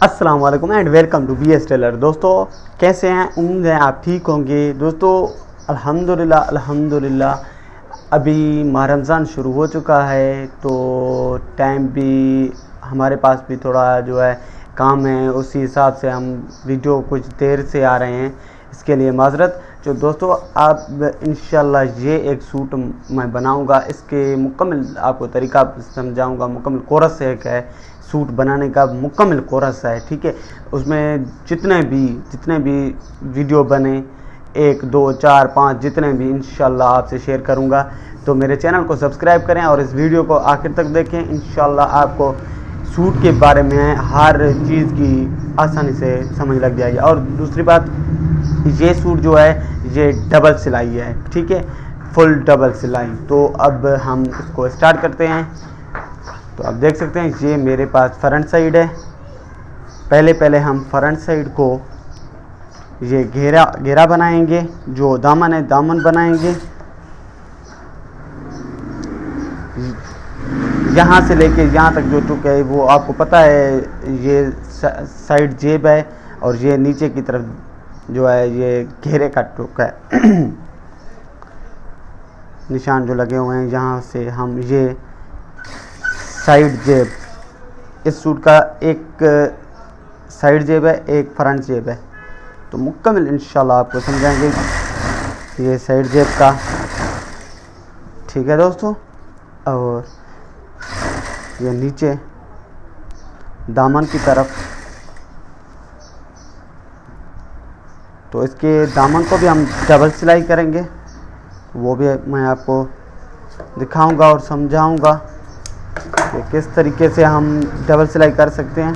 अस्सलाम वालेकुम and welcome to B S Taylor. दोस्तों कैसे हैं? उम्मीद है आप ठीक होंगे। दोस्तों अल्हम्दुलिल्लाह अभी माह रमज़ान शुरू हो चुका है, तो टाइम भी हमारे पास भी थोड़ा जो है काम है, उसी हिसाब से हम वीडियो कुछ देर से आ रहे हैं, इसके लिए माज़रत। जो दोस्तों आप इंशाल्लाह ये एक सूट मैं बनाऊंगा, इसके मुकम्मल आपको तरीका समझाऊंगा। मुकम्मल कोर्स एक है सूट बनाने का, मुकम्मल कोर्स है, ठीक है। उसमें जितने भी वीडियो बने, 1 2 4 5 जितने भी इंशाल्लाह आपसे शेयर करूंगा। तो मेरे चैनल को सब्सक्राइब करें और इस वीडियो को आखिर तक देखें। इंशाल्लाह आपको सूट के बारे में हर चीज़ की आसानी से समझ लग जाएगी। और दूसरी बात, ये सूट जो है ये डबल सिलाई है, ठीक है, फुल डबल सिलाई। तो अब हम इसको स्टार्ट करते हैं। तो आप देख सकते हैं ये मेरे पास फ्रंट साइड है। पहले हम फ्रंट साइड को ये घेरा बनाएंगे, जो दामन है दामन बनाएंगे। यहाँ से लेके यहाँ तक जो टुक है वो आपको पता है, ये साइड जेब है और ये नीचे की तरफ जो है ये घेरे का टुक है। निशान जो लगे हुए हैं, यहाँ से हम ये साइड जेब, इस सूट का एक साइड जेब है, एक फ्रंट जेब है। तो मुकम्मल इंशाल्लाह आपको समझाएंगे ये साइड जेब का, ठीक है दोस्तों। और ये नीचे दामन की तरफ, तो इसके दामन को भी हम डबल सिलाई करेंगे, वो भी मैं आपको दिखाऊंगा और समझाऊंगा कि किस तरीके से हम डबल सिलाई कर सकते हैं।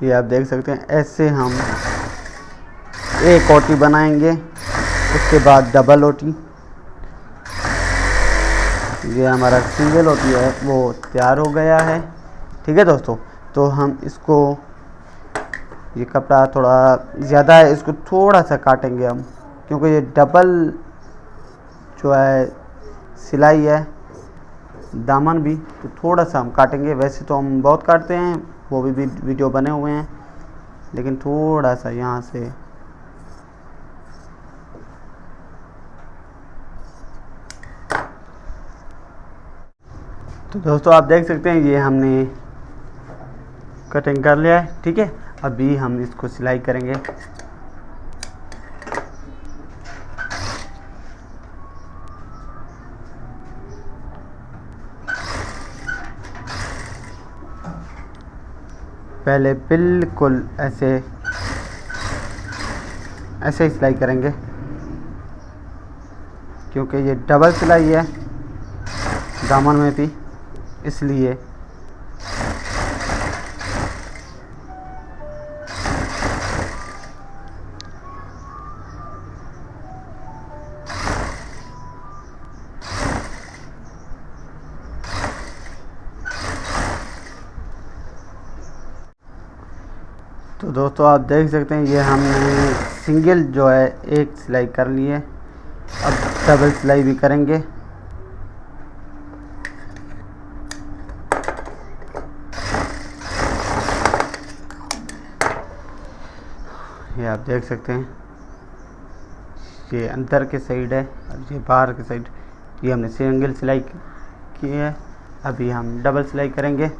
ये आप देख सकते हैं, ऐसे हम एक ओटी बनाएंगे, उसके बाद डबल ओटी। ये हमारा सिंगल ओटी है वो तैयार हो गया है, ठीक है दोस्तों। तो हम इसको, ये कपड़ा थोड़ा ज़्यादा है, इसको थोड़ा सा काटेंगे हम, क्योंकि ये डबल जो है सिलाई है, दामन भी, तो थोड़ा सा हम काटेंगे। वैसे तो हम बहुत काटते हैं, वो भी वीडियो बने हुए हैं, लेकिन थोड़ा सा यहाँ से तो दोस्तों आप देख सकते हैं ये हमने कटिंग कर लिया है, ठीक है। अभी हम इसको सिलाई करेंगे। पहले बिल्कुल ऐसे ही सिलाई करेंगे, क्योंकि ये डबल सिलाई है दामन में भी, इसलिए। तो दोस्तों आप देख सकते हैं ये हमने सिंगल जो है एक सिलाई कर ली है, अब डबल सिलाई भी करेंगे। ये आप देख सकते हैं, ये अंदर के साइड है और ये बाहर के साइड, ये हमने सिंगल सिलाई की है। अभी हम डबल सिलाई करेंगे।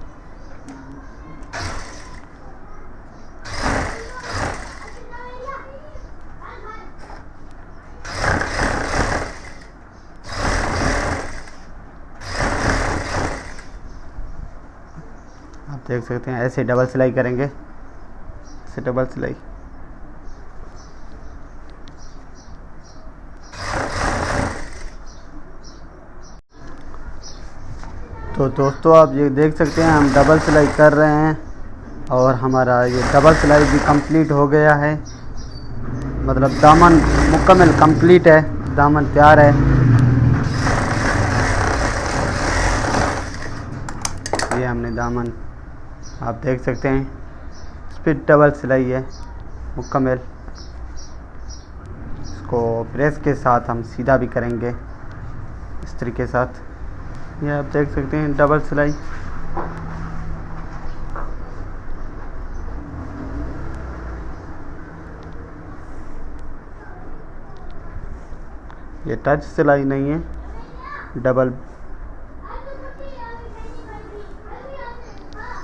आप देख सकते हैं ऐसे डबल सिलाई करेंगे, ऐसे डबल सिलाई। तो दोस्तों आप ये देख सकते हैं हम डबल सिलाई कर रहे हैं और हमारा ये डबल सिलाई भी कंप्लीट हो गया है, मतलब दामन मुकम्मल कंप्लीट है, दामन तैयार है। ये हमने दामन आप देख सकते हैं स्पीड डबल सिलाई है मुकम्मल। इसको प्रेस के साथ हम सीधा भी करेंगे इस तरीके के साथ। ये आप देख सकते हैं डबल सिलाई। ये टच सिलाई नहीं है, डबल।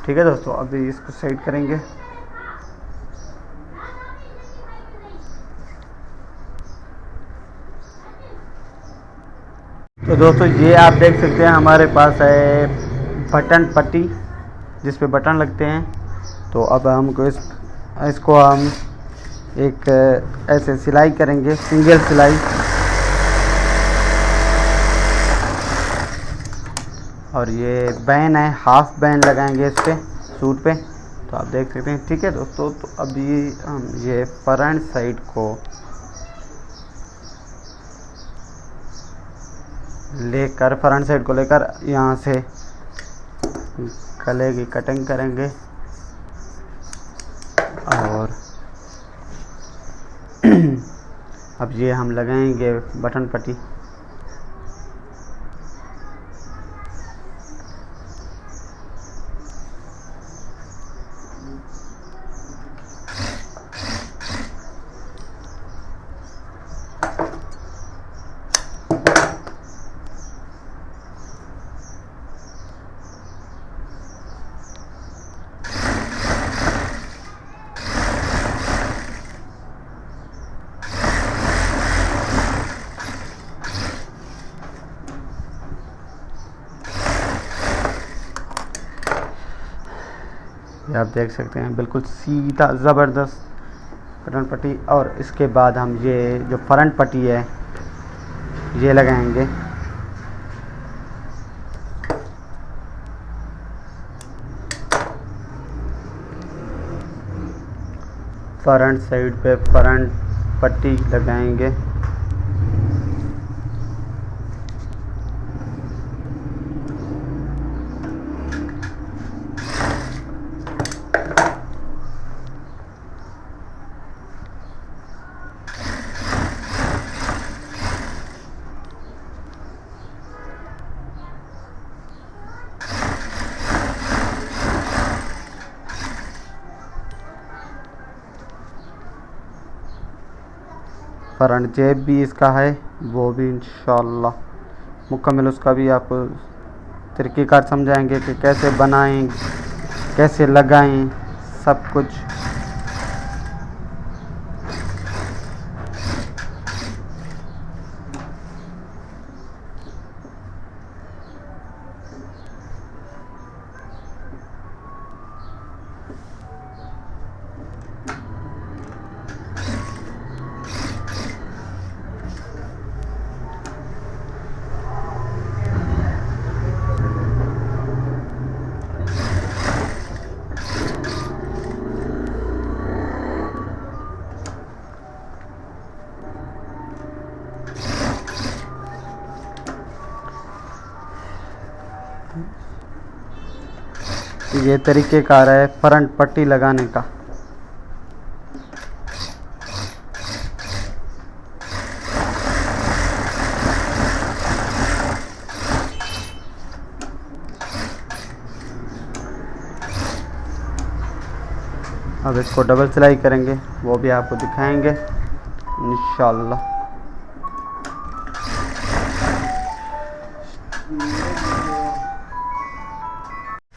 ठीक है दोस्तों, अभी इसको सेट करेंगे। तो दोस्तों ये आप देख सकते हैं हमारे पास है बटन पट्टी जिस पे बटन लगते हैं। तो अब हमको इसको हम एक ऐसे सिलाई करेंगे, सिंगल सिलाई। और ये बैन है, हाफ बैन लगाएंगे इस पे सूट पे। तो आप देख सकते हैं। ठीक है दोस्तों, तो अभी हम ये फ्रंट साइड को लेकर, फ्रंट साइड को लेकर यहाँ से गले की कटिंग करेंगे और अब ये हम लगाएंगे बटन पट्टी। ये आप देख सकते हैं बिल्कुल सीधा ज़बरदस्त बटन पट्टी। और इसके बाद हम ये जो फ्रंट पट्टी है ये लगाएंगे। फ्रंट साइड पे फ्रंट पट्टी लगाएंगे। फ्रंट जेब भी इसका है, वो भी इंशाल्लाह मुकम्मल उसका भी आपको तरीक़ेकार समझाएंगे कि कैसे बनाएं, कैसे लगाएं, सब कुछ। ये तरीक़ेकार है फ्रंट पट्टी लगाने का। अब इसको डबल सिलाई करेंगे, वो भी आपको दिखाएंगे इंशाल्लाह।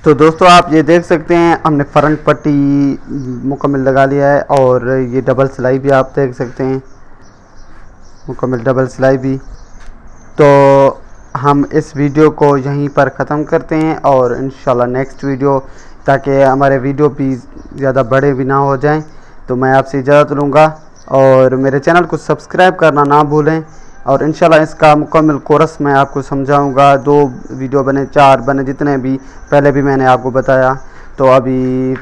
तो दोस्तों आप ये देख सकते हैं हमने फ्रंट पट्टी मुकम्मल लगा लिया है और ये डबल सिलाई भी आप देख सकते हैं, मुकम्मल डबल सिलाई भी। तो हम इस वीडियो को यहीं पर ख़त्म करते हैं और इंशाल्लाह नेक्स्ट वीडियो ताकि हमारे वीडियो भी ज़्यादा बड़े भी ना हो जाएं। तो मैं आपसे इजाज़त लूँगा और मेरे चैनल को सब्सक्राइब करना ना भूलें। और इंशाल्लाह इसका मुकम्मल कोर्स मैं आपको समझाऊंगा। 2 वीडियो बने, 4 बने, जितने भी पहले भी मैंने आपको बताया। तो अभी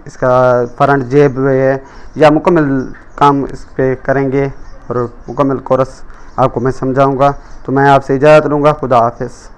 इसका फ्रंट जेब है या मुकम्मल काम इस पे करेंगे और मुकम्मल कोर्स आपको मैं समझाऊंगा। तो मैं आपसे इजाज़त लूँगा। खुदा हाफिज़।